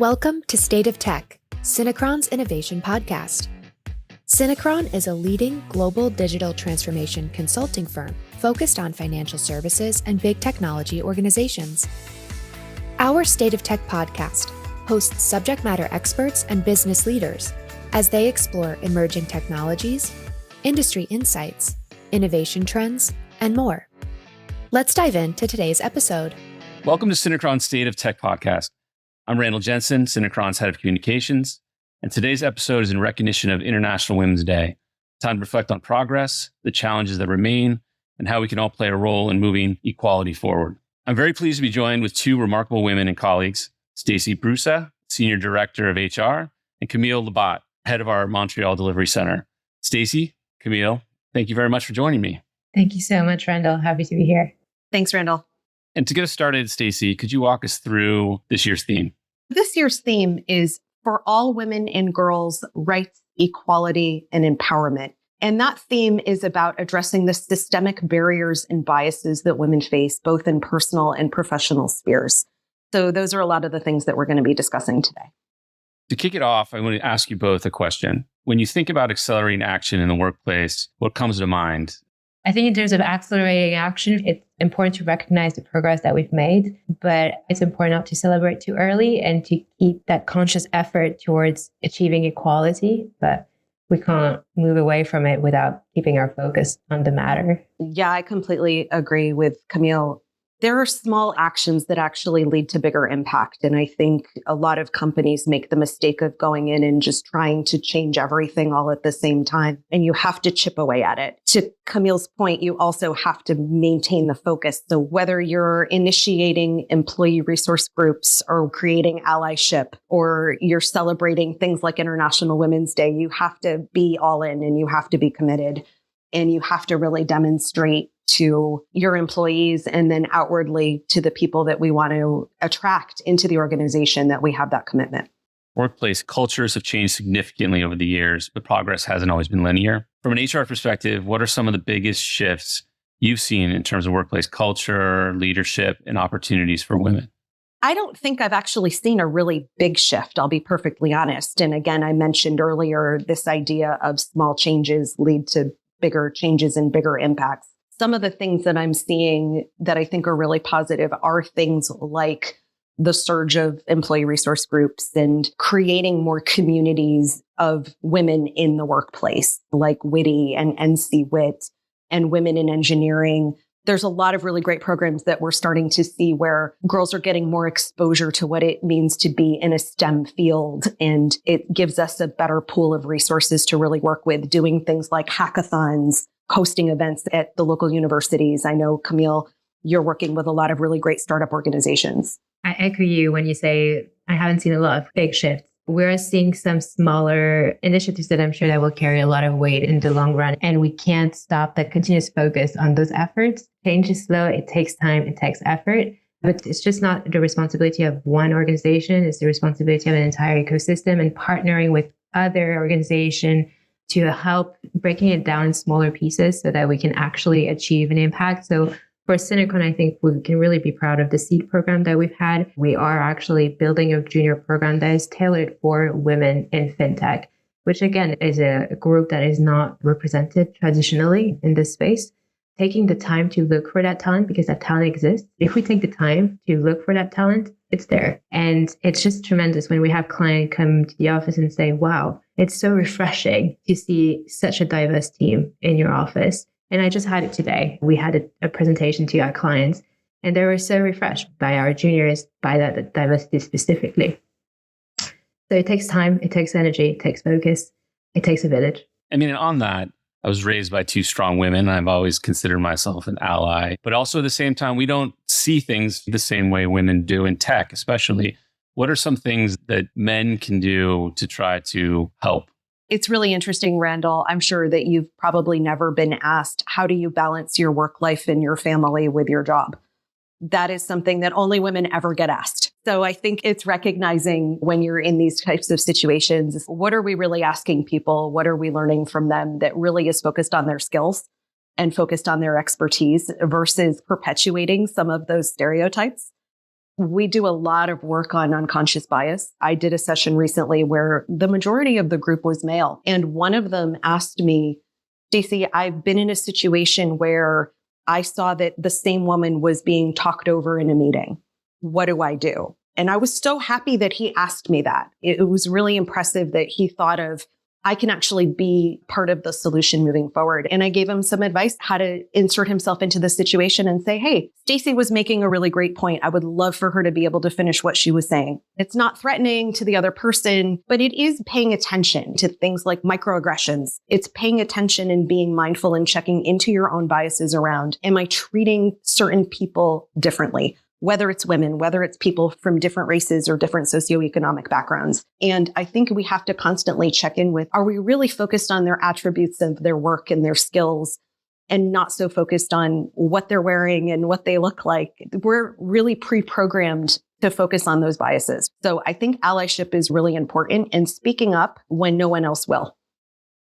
Welcome to State of Tech, Synchron's innovation podcast. Synchron is a leading global digital transformation consulting firm focused on financial services and big technology organizations. Our State of Tech podcast hosts subject matter experts and business leaders as they explore emerging technologies, industry insights, innovation trends, and more. Let's dive into today's episode. Welcome to Synchron's State of Tech podcast. I'm Randall Jensen, Synchron's head of communications, and today's episode is in recognition of International Women's Day. Time to reflect on progress, the challenges that remain, and how we can all play a role in moving equality forward. I'm very pleased to be joined with two remarkable women and colleagues, Stacy Brusa, Senior Director of HR, and Camille Labat, head of our Montreal Delivery Center. Stacy, Camille, thank you very much for joining me. Thank you so much, Randall. Happy to be here. Thanks, Randall. And to get us started, Stacy, could you walk us through this year's theme? This year's theme is for all women and girls, rights, equality, and empowerment. And that theme is about addressing the systemic barriers and biases that women face, both in personal and professional spheres. So those are a lot of the things that we're going to be discussing today. To kick it off, I want to ask you both a question. When you think about accelerating action in the workplace, what comes to mind? I think in terms of accelerating action, it's important to recognize the progress that we've made, but it's important not to celebrate too early and to keep that conscious effort towards achieving equality. But we can't move away from it without keeping our focus on the matter. Yeah, I completely agree with Camille. There are small actions that actually lead to bigger impact. And I think a lot of companies make the mistake of going in and just trying to change everything all at the same time. And you have to chip away at it. To Camille's point, you also have to maintain the focus. So whether you're initiating employee resource groups or creating allyship, or you're celebrating things like International Women's Day, you have to be all in and you have to be committed. And you have to really demonstrate to your employees and then outwardly to the people that we want to attract into the organization that we have that commitment. Workplace cultures have changed significantly over the years, but progress hasn't always been linear. From an HR perspective, what are some of the biggest shifts you've seen in terms of workplace culture, leadership, and opportunities for women? I don't think I've actually seen a really big shift, I'll be perfectly honest. And again, I mentioned earlier this idea of small changes lead to bigger changes and bigger impacts. Some of the things that I'm seeing that I think are really positive are things like the surge of employee resource groups and creating more communities of women in the workplace, like WITI and NC WIT and Women in Engineering. There's a lot of really great programs that we're starting to see where girls are getting more exposure to what it means to be in a STEM field. And it gives us a better pool of resources to really work with, doing things like hackathons, hosting events at the local universities. I know, Camille, you're working with a lot of really great startup organizations. I echo you when you say I haven't seen a lot of big shifts. We're seeing some smaller initiatives that I'm sure that will carry a lot of weight in the long run. And we can't stop that continuous focus on those efforts. Change is slow. It takes time. It takes effort. But it's just not the responsibility of one organization. It's the responsibility of an entire ecosystem and partnering with other organizations to help breaking it down in smaller pieces so that we can actually achieve an impact. So for Synchron, I think we can really be proud of the SEED program that we've had. We are actually building a junior program that is tailored for women in fintech, which again is a group that is not represented traditionally in this space. Taking the time to look for that talent, because that talent exists. If we take the time to look for that talent, it's there. And it's just tremendous when we have clients come to the office and say, wow, it's so refreshing to see such a diverse team in your office. And I just had it today. We had a presentation to our clients, and they were so refreshed by our juniors, by that diversity specifically. So it takes time, it takes energy, it takes focus, it takes a village. I mean, and on that, I was raised by two strong women. I've always considered myself an ally, but also at the same time, we don't see things the same way women do in tech, especially. What are some things that men can do to try to help? It's really interesting, Randall. I'm sure that you've probably never been asked, how do you balance your work life and your family with your job? That is something that only women ever get asked. So I think it's recognizing when you're in these types of situations, what are we really asking people? What are we learning from them that really is focused on their skills and focused on their expertise versus perpetuating some of those stereotypes? We do a lot of work on unconscious bias. I did a session recently where the majority of the group was male. And one of them asked me, Stacy, I've been in a situation where I saw that the same woman was being talked over in a meeting. What do I do? And I was so happy that he asked me that. It was really impressive that he thought of, I can actually be part of the solution moving forward. And I gave him some advice how to insert himself into the situation and say, hey, Stacy was making a really great point. I would love for her to be able to finish what she was saying. It's not threatening to the other person, but it is paying attention to things like microaggressions. It's paying attention and being mindful and checking into your own biases around, am I treating certain people differently? Whether it's women, whether it's people from different races or different socioeconomic backgrounds. And I think we have to constantly check in with, are we really focused on their attributes of their work and their skills and not so focused on what they're wearing and what they look like? We're really pre-programmed to focus on those biases. So I think allyship is really important and speaking up when no one else will.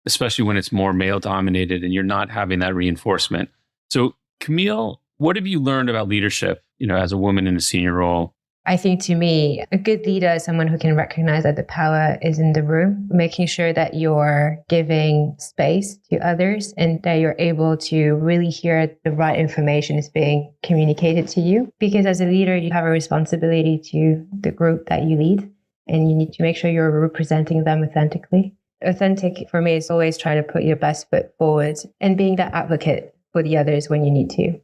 Especially when it's more male dominated and you're not having that reinforcement. So Camille, what have you learned about leadership, as a woman in a senior role? I think to me, a good leader is someone who can recognize that the power is in the room, making sure that you're giving space to others and that you're able to really hear the right information is being communicated to you. Because as a leader, you have a responsibility to the group that you lead, and you need to make sure you're representing them authentically. Authentic for me is always trying to put your best foot forward and being that advocate for the others when you need to.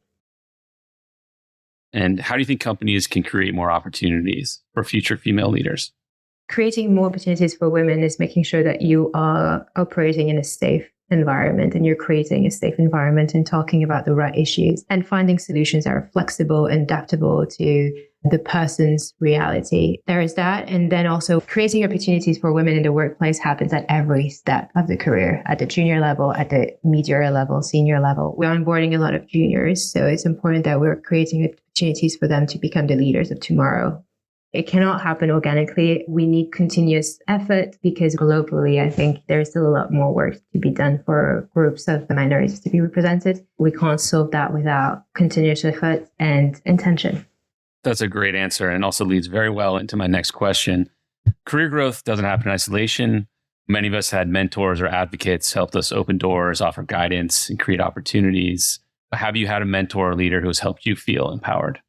And how do you think companies can create more opportunities for future female leaders? Creating more opportunities for women is making sure that you are operating in a safe environment and you're creating a safe environment and talking about the right issues and finding solutions that are flexible and adaptable to the person's reality. There is that. And then also creating opportunities for women in the workplace happens at every step of the career, at the junior level, at the mid-year level, senior level. We're onboarding a lot of juniors. So it's important that we're creating opportunities for them to become the leaders of tomorrow. It cannot happen organically. We need continuous effort because globally, I think there's still a lot more work to be done for groups of the minorities to be represented. We can't solve that without continuous effort and intention. That's a great answer and also leads very well into my next question. Career growth doesn't happen in isolation. Many of us had mentors or advocates helped us open doors, offer guidance, and create opportunities. Have you had a mentor or leader who has helped you feel empowered?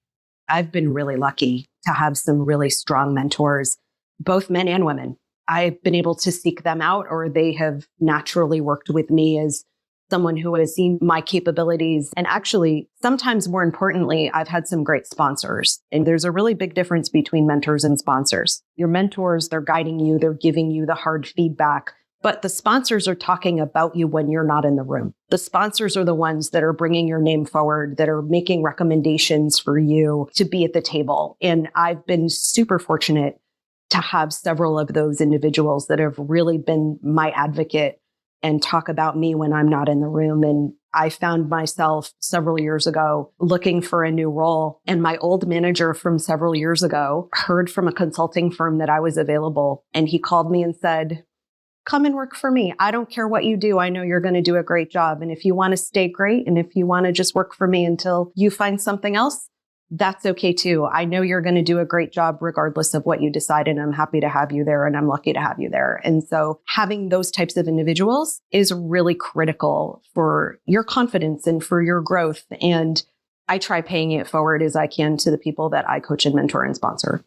I've been really lucky to have some really strong mentors, both men and women. I've been able to seek them out, or they have naturally worked with me as someone who has seen my capabilities. And actually, sometimes more importantly, I've had some great sponsors. And there's a really big difference between mentors and sponsors. Your mentors, they're guiding you, they're giving you the hard feedback. But the sponsors are talking about you when you're not in the room. The sponsors are the ones that are bringing your name forward, that are making recommendations for you to be at the table. And I've been super fortunate to have several of those individuals that have really been my advocate and talk about me when I'm not in the room. And I found myself several years ago looking for a new role. And my old manager from several years ago heard from a consulting firm that I was available. And he called me and said, come and work for me. I don't care what you do. I know you're going to do a great job. And if you want to stay, great. And if you want to just work for me until you find something else, that's okay too. I know you're going to do a great job regardless of what you decide. And I'm happy to have you there. And I'm lucky to have you there. And so having those types of individuals is really critical for your confidence and for your growth. And I try paying it forward as I can to the people that I coach and mentor and sponsor.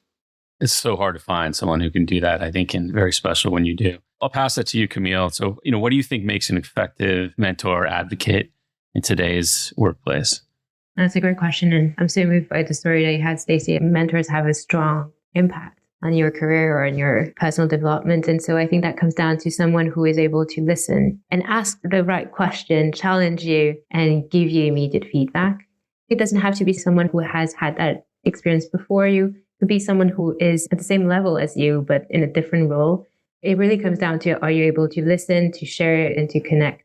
It's so hard to find someone who can do that, I think, and very special when you do. I'll pass that to you, Camille. So, what do you think makes an effective mentor or advocate in today's workplace? That's a great question. And I'm so moved by the story that you had, Stacy. Mentors have a strong impact on your career or in your personal development. And so I think that comes down to someone who is able to listen and ask the right question, challenge you, and give you immediate feedback. It doesn't have to be someone who has had that experience before you. It could be someone who is at the same level as you, but in a different role. It really comes down to, are you able to listen, to share, and to connect?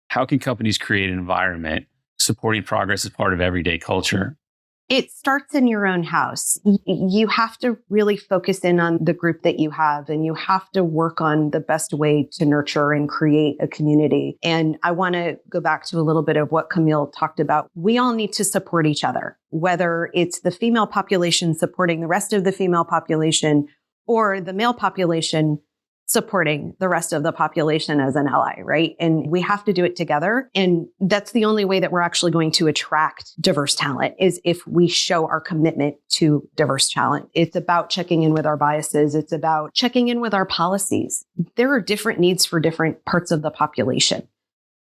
How can companies create an environment supporting progress as part of everyday culture? It starts in your own house. You have to really focus in on the group that you have, and you have to work on the best way to nurture and create a community. And I want to go back to a little bit of what Camille talked about. We all need to support each other, whether it's the female population supporting the rest of the female population or the male population supporting the rest of the population as an ally, right? And we have to do it together. And that's the only way that we're actually going to attract diverse talent is if we show our commitment to diverse talent. It's about checking in with our biases. It's about checking in with our policies. There are different needs for different parts of the population.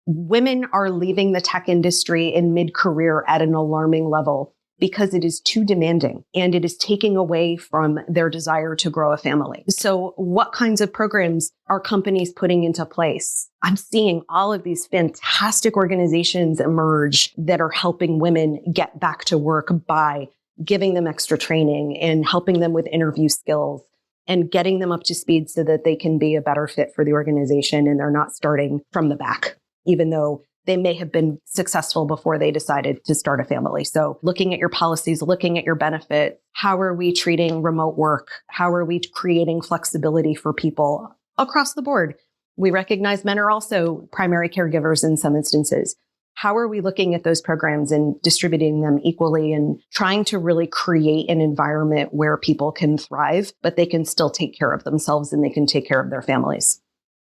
Women are leaving the tech industry in mid-career at an alarming level because it is too demanding and it is taking away from their desire to grow a family. So what kinds of programs are companies putting into place? I'm seeing all of these fantastic organizations emerge that are helping women get back to work by giving them extra training and helping them with interview skills and getting them up to speed so that they can be a better fit for the organization and they're not starting from the back, even though they may have been successful before they decided to start a family. So looking at your policies, looking at your benefits, how are we treating remote work? How are we creating flexibility for people across the board? We recognize men are also primary caregivers in some instances. How are we looking at those programs and distributing them equally and trying to really create an environment where people can thrive, but they can still take care of themselves and they can take care of their families?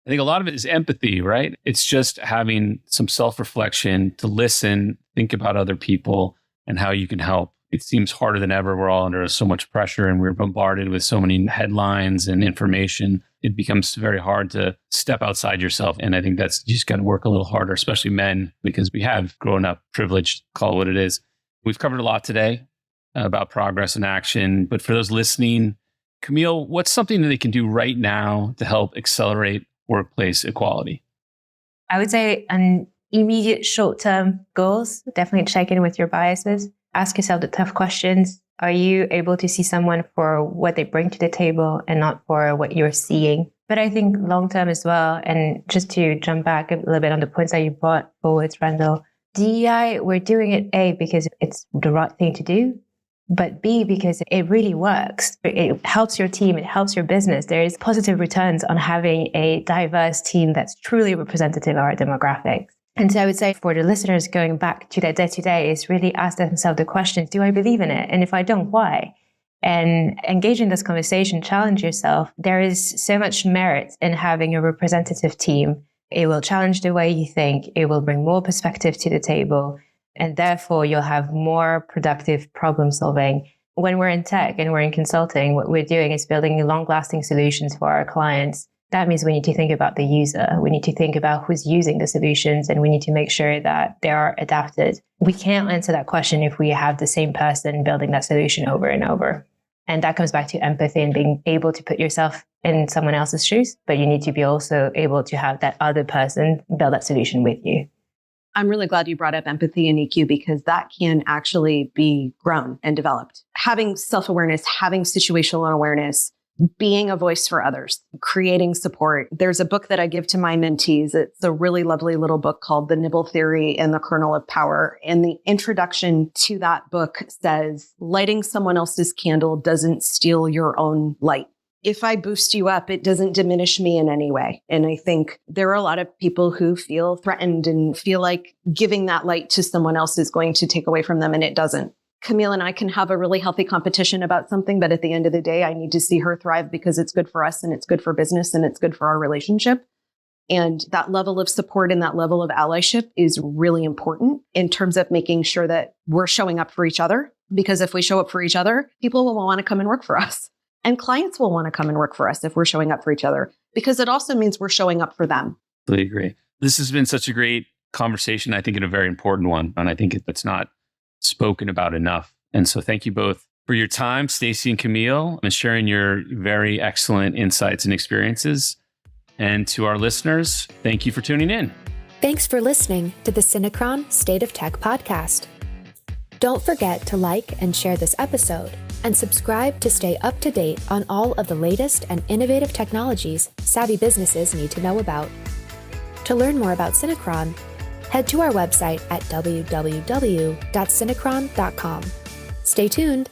I think a lot of it is empathy, right? It's just having some self-reflection to listen, think about other people and how you can help. It seems harder than ever. We're all under so much pressure and we're bombarded with so many headlines and information. It becomes very hard to step outside yourself. And I think you just got to work a little harder, especially men, because we have grown up privileged, call it what it is. We've covered a lot today about progress and action. But for those listening, Camille, what's something that they can do right now to help accelerate workplace equality? I would say an immediate short-term goals, definitely check in with your biases. Ask yourself the tough questions. Are you able to see someone for what they bring to the table and not for what you're seeing? But I think long-term as well, and just to jump back a little bit on the points that you brought forward, Randall, DEI, we're doing it A, because it's the right thing to do, but B, because it really works. It helps your team. It helps your business. There is positive returns on having a diverse team that's truly representative of our demographics. And so I would say for the listeners going back to their day-to-day is really ask themselves the questions, do I believe in it? And if I don't, why? And engage in this conversation, challenge yourself. There is so much merit in having a representative team. It will challenge the way you think. It will bring more perspective to the table. And therefore, you'll have more productive problem solving. When we're in tech and we're in consulting, what we're doing is building long-lasting solutions for our clients. That means we need to think about the user. We need to think about who's using the solutions, and we need to make sure that they are adapted. We can't answer that question if we have the same person building that solution over and over. And that comes back to empathy and being able to put yourself in someone else's shoes, but you need to be also able to have that other person build that solution with you. I'm really glad you brought up empathy and EQ because that can actually be grown and developed. Having self-awareness, having situational awareness, being a voice for others, creating support. There's a book that I give to my mentees. It's a really lovely little book called The Nibble Theory and the Kernel of Power. And the introduction to that book says, lighting someone else's candle doesn't steal your own light. If I boost you up, it doesn't diminish me in any way. And I think there are a lot of people who feel threatened and feel like giving that light to someone else is going to take away from them, and it doesn't. Camille and I can have a really healthy competition about something, but at the end of the day, I need to see her thrive because it's good for us and it's good for business and it's good for our relationship. And that level of support and that level of allyship is really important in terms of making sure that we're showing up for each other. Because if we show up for each other, people will want to come and work for us. And clients will want to come and work for us if we're showing up for each other, because it also means we're showing up for them. I agree. This has been such a great conversation. I think it's a very important one. And I think it's not spoken about enough. And so thank you both for your time, Stacy and Camille, and sharing your very excellent insights and experiences. And to our listeners, thank you for tuning in. Thanks for listening to the Synchron State of Tech podcast. Don't forget to like and share this episode and subscribe to stay up to date on all of the latest and innovative technologies savvy businesses need to know about. To learn more about Synchron, head to our website at www.synchron.com. Stay tuned.